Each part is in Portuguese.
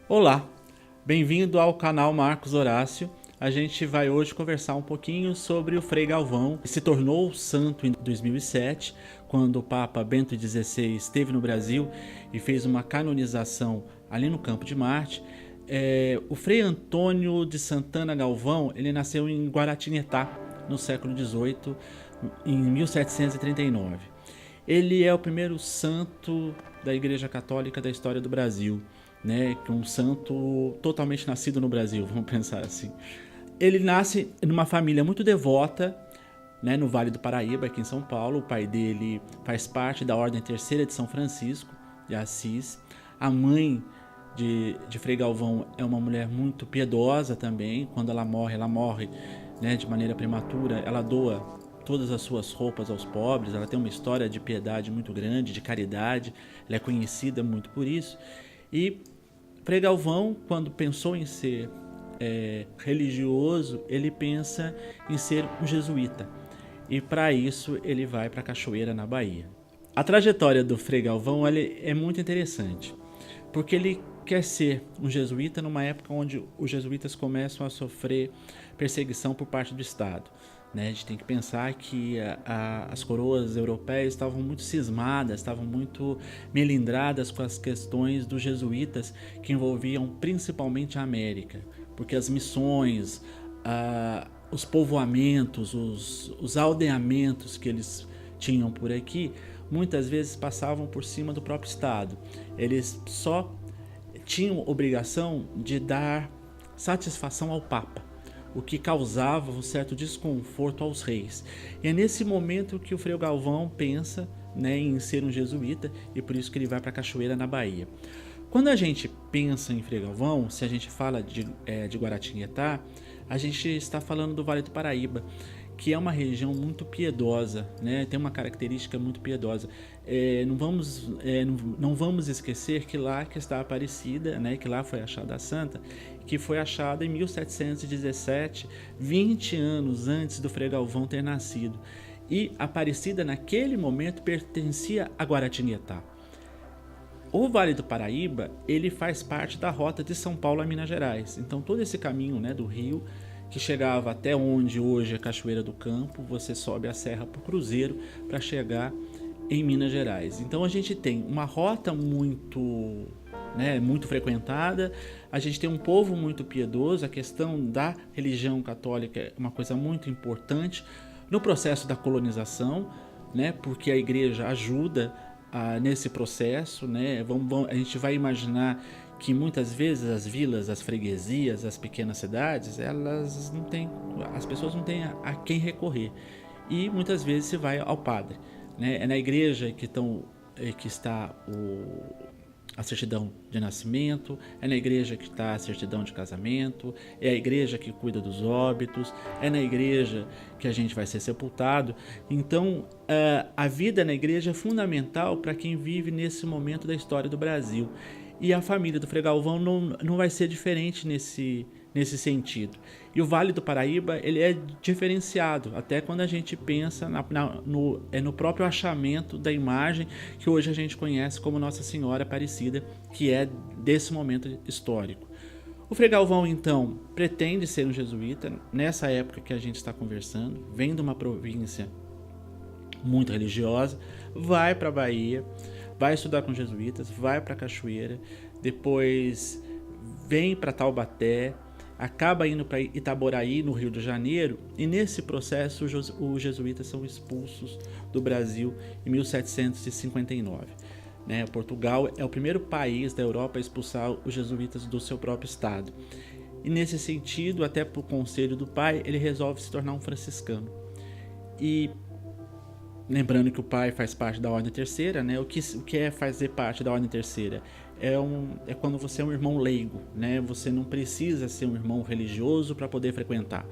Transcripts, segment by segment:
Olá, bem-vindo ao canal Marcos Horácio. A gente vai hoje conversar um pouquinho sobre o Frei Galvão, que se tornou santo em 2007, quando o Papa Bento XVI esteve no Brasil e fez uma canonização ali no Campo de Marte. O Frei Antônio de Santana Galvão, ele nasceu em Guaratinguetá, no século XVIII, em 1739. Ele é o primeiro santo da Igreja Católica da história do Brasil, né? Um santo totalmente nascido no Brasil, vamos pensar assim. Ele nasce numa família muito devota, né, no Vale do Paraíba, aqui em São Paulo. O pai dele faz parte da Ordem Terceira de São Francisco de Assis. A mãe de Frei Galvão é uma mulher muito piedosa também. Quando ela morre, né, de maneira prematura. Ela doa todas as suas roupas aos pobres. Ela tem uma história de piedade muito grande, de caridade. Ela é conhecida muito por isso. E Frei Galvão, quando pensou em ser religioso, ele pensa em ser um jesuíta. E para isso ele vai para Cachoeira, na Bahia. A trajetória do Frei Galvão é muito interessante, porque ele quer ser um jesuíta numa época onde os jesuítas começam a sofrer perseguição por parte do Estado. A gente tem que pensar que as coroas europeias estavam muito cismadas, estavam muito melindradas com as questões dos jesuítas que envolviam principalmente a América, porque as missões, os povoamentos, os aldeamentos que eles tinham por aqui, muitas vezes passavam por cima do próprio Estado. Eles só tinham obrigação de dar satisfação ao Papa, o que causava um certo desconforto aos reis. E é nesse momento que o Frei Galvão pensa, né, em ser um jesuíta, e por isso que ele vai para Cachoeira, na Bahia. Quando a gente pensa em Frei Galvão, se a gente fala de Guaratinguetá, a gente está falando do Vale do Paraíba, que é uma região muito piedosa, né? Tem uma característica muito piedosa. Não vamos esquecer que lá que está a Aparecida, né? Que lá foi achada a santa, que foi achada em 1717, 20 anos antes do Frei Galvão ter nascido. E Aparecida, naquele momento, pertencia a Guaratinguetá. O Vale do Paraíba, ele faz parte da rota de São Paulo a Minas Gerais. Então todo esse caminho, né, do rio, que chegava até onde hoje é Cachoeira do Campo, você sobe a serra para o Cruzeiro para chegar em Minas Gerais. Então a gente tem uma rota muito frequentada, a gente tem um povo muito piedoso. A questão da religião católica é uma coisa muito importante no processo da colonização, né, porque a igreja ajuda nesse processo, né? A gente vai imaginar que muitas vezes as vilas, as freguesias, as pequenas cidades, elas não têm, as pessoas não têm a quem recorrer, e muitas vezes se vai ao padre, né? É na igreja que está a certidão de nascimento, é na igreja que está a certidão de casamento, é a igreja que cuida dos óbitos, é na igreja que a gente vai ser sepultado. Então, a vida na igreja é fundamental para quem vive nesse momento da história do Brasil. E a família do Frei Galvão não vai ser diferente nesse sentido. E o Vale do Paraíba, ele é diferenciado, até quando a gente pensa no próprio achamento da imagem que hoje a gente conhece como Nossa Senhora Aparecida, que é desse momento histórico. O Frei Galvão, então, pretende ser um jesuíta. Nessa época que a gente está conversando, vem de uma província muito religiosa, vai para a Bahia, vai estudar com jesuítas, vai para Cachoeira, depois vem para Taubaté, acaba indo para Itaboraí, no Rio de Janeiro, e nesse processo os jesuítas são expulsos do Brasil em 1759. Né? Portugal é o primeiro país da Europa a expulsar os jesuítas do seu próprio estado. E nesse sentido, até por conselho do pai, ele resolve se tornar um franciscano. E lembrando que o pai faz parte da Ordem Terceira, né? O que é fazer parte da Ordem Terceira? É quando você é um irmão leigo, né? Você não precisa ser um irmão religioso para poder frequentar.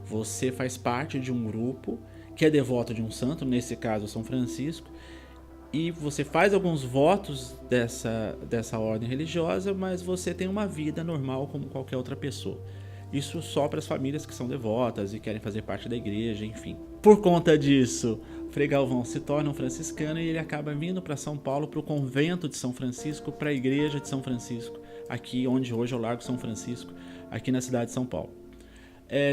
Você faz parte de um grupo que é devoto de um santo, nesse caso São Francisco, e você faz alguns votos dessa ordem religiosa, mas você tem uma vida normal como qualquer outra pessoa. Isso só para as famílias que são devotas e querem fazer parte da igreja, enfim. Por conta disso, Frei Galvão se torna um franciscano e ele acaba vindo para São Paulo, para o convento de São Francisco, para a igreja de São Francisco, aqui onde hoje é o Largo São Francisco, aqui na cidade de São Paulo.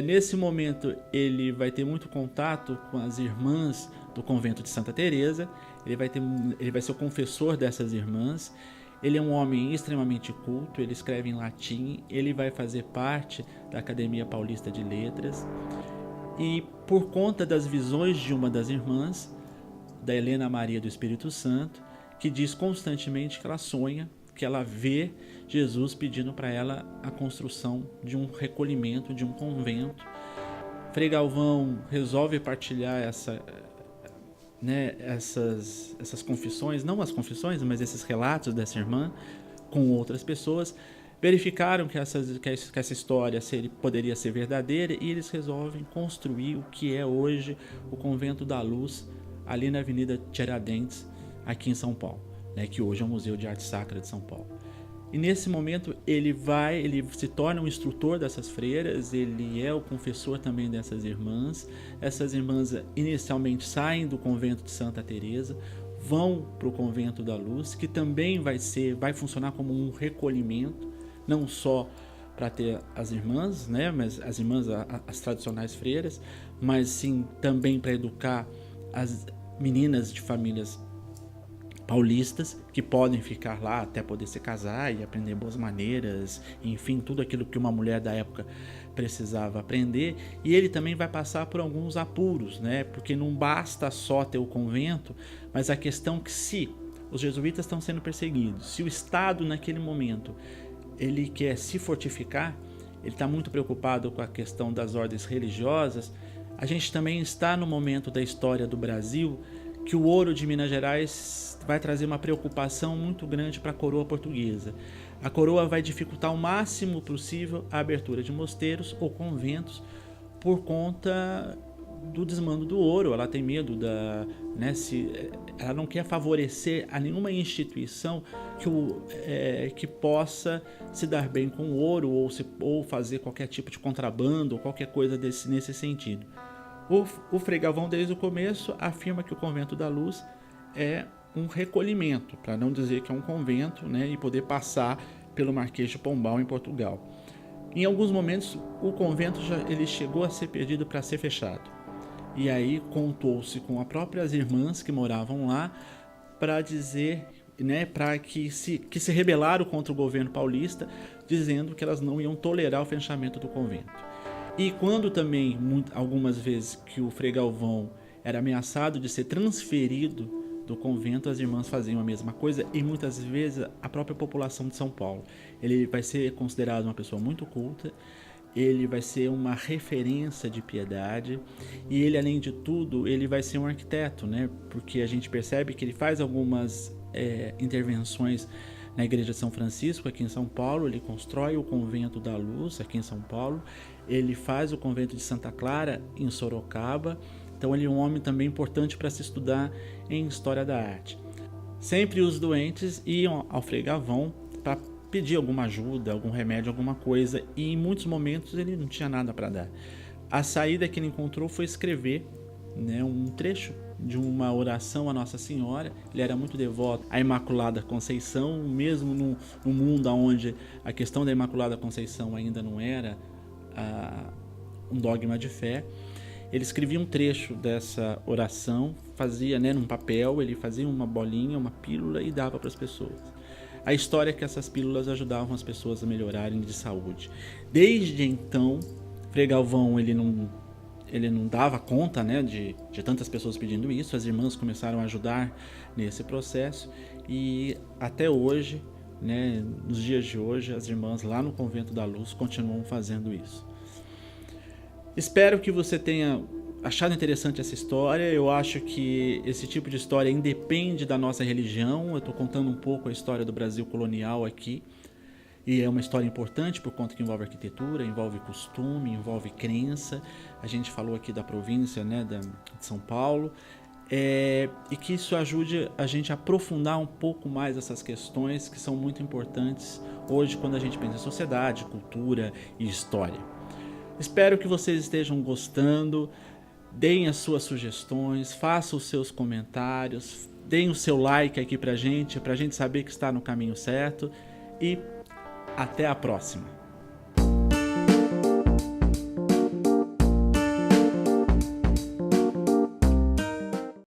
Nesse momento ele vai ter muito contato com as irmãs do convento de Santa Teresa, ele vai ser o confessor dessas irmãs. Ele é um homem extremamente culto, ele escreve em latim, ele vai fazer parte da Academia Paulista de Letras. E por conta das visões de uma das irmãs, da Helena Maria do Espírito Santo, que diz constantemente que ela sonha, que ela vê Jesus pedindo para ela a construção de um recolhimento, de um convento. Frei Galvão resolve partilhar essas confissões, não as confissões, mas esses relatos dessa irmã com outras pessoas. Verificaram que essa história poderia ser verdadeira e eles resolvem construir o que é hoje o Convento da Luz, ali na Avenida Tiradentes, aqui em São Paulo, que hoje é o Museu de Arte Sacra de São Paulo. E nesse momento ele se torna um instrutor dessas freiras, ele é o confessor também dessas irmãs. Essas irmãs inicialmente saem do convento de Santa Teresa, vão para o Convento da Luz, que também vai funcionar como um recolhimento, não só para ter as irmãs, mas as irmãs, as tradicionais freiras, mas sim também para educar as meninas de famílias paulistas que podem ficar lá até poder se casar e aprender boas maneiras, enfim, tudo aquilo que uma mulher da época precisava aprender. E ele também vai passar por alguns apuros, porque não basta só ter o convento, mas a questão que se os jesuítas estão sendo perseguidos, se o Estado naquele momento ele quer se fortificar, ele está muito preocupado com a questão das ordens religiosas. A gente também está no momento da história do Brasil que o ouro de Minas Gerais vai trazer uma preocupação muito grande para a coroa portuguesa. A coroa vai dificultar o máximo possível a abertura de mosteiros ou conventos por conta do desmando do ouro. Ela tem medo ela não quer favorecer a nenhuma instituição que possa se dar bem com o ouro ou fazer qualquer tipo de contrabando ou qualquer coisa nesse sentido. O Frei Galvão, desde o começo, afirma que o Convento da Luz é um recolhimento, para não dizer que é um convento, e poder passar pelo Marquês de Pombal, em Portugal. Em alguns momentos, o convento ele chegou a ser pedido para ser fechado. E aí contou-se com as próprias irmãs que moravam lá para dizer, para que se rebelaram contra o governo paulista, dizendo que elas não iam tolerar o fechamento do convento. E quando também, algumas vezes, que o Frei Galvão era ameaçado de ser transferido do convento, as irmãs faziam a mesma coisa, e muitas vezes a própria população de São Paulo. Ele vai ser considerado uma pessoa muito culta, ele vai ser uma referência de piedade, e ele, além de tudo, ele vai ser um arquiteto, porque a gente percebe que ele faz algumas intervenções na Igreja de São Francisco, aqui em São Paulo. Ele constrói o Convento da Luz, aqui em São Paulo. Ele faz o Convento de Santa Clara, em Sorocaba. Então ele é um homem também importante para se estudar em História da Arte. Sempre os doentes iam ao Frei Galvão para pedir alguma ajuda, algum remédio, alguma coisa, e em muitos momentos ele não tinha nada para dar. A saída que ele encontrou foi escrever um trecho de uma oração a Nossa Senhora. Ele era muito devoto à Imaculada Conceição, mesmo no mundo onde a questão da Imaculada Conceição ainda não era um dogma de fé. Ele escrevia um trecho dessa oração, fazia num papel, ele fazia uma bolinha, uma pílula e dava para as pessoas. A história é que essas pílulas ajudavam as pessoas a melhorarem de saúde. Desde então, Frei Galvão ele não dava conta de tantas pessoas pedindo isso. As irmãs começaram a ajudar nesse processo e até hoje, nos dias de hoje, as irmãs lá no Convento da Luz continuam fazendo isso. Espero que você tenha achado interessante essa história. Eu acho que esse tipo de história independe da nossa religião. Eu estou contando um pouco a história do Brasil colonial aqui. E é uma história importante por conta que envolve arquitetura, envolve costume, envolve crença. A gente falou aqui da província de São Paulo. E que isso ajude a gente a aprofundar um pouco mais essas questões que são muito importantes hoje quando a gente pensa em sociedade, cultura e história. Espero que vocês estejam gostando. Deem as suas sugestões, façam os seus comentários, deem o seu like aqui pra gente saber que está no caminho certo. E Até a próxima!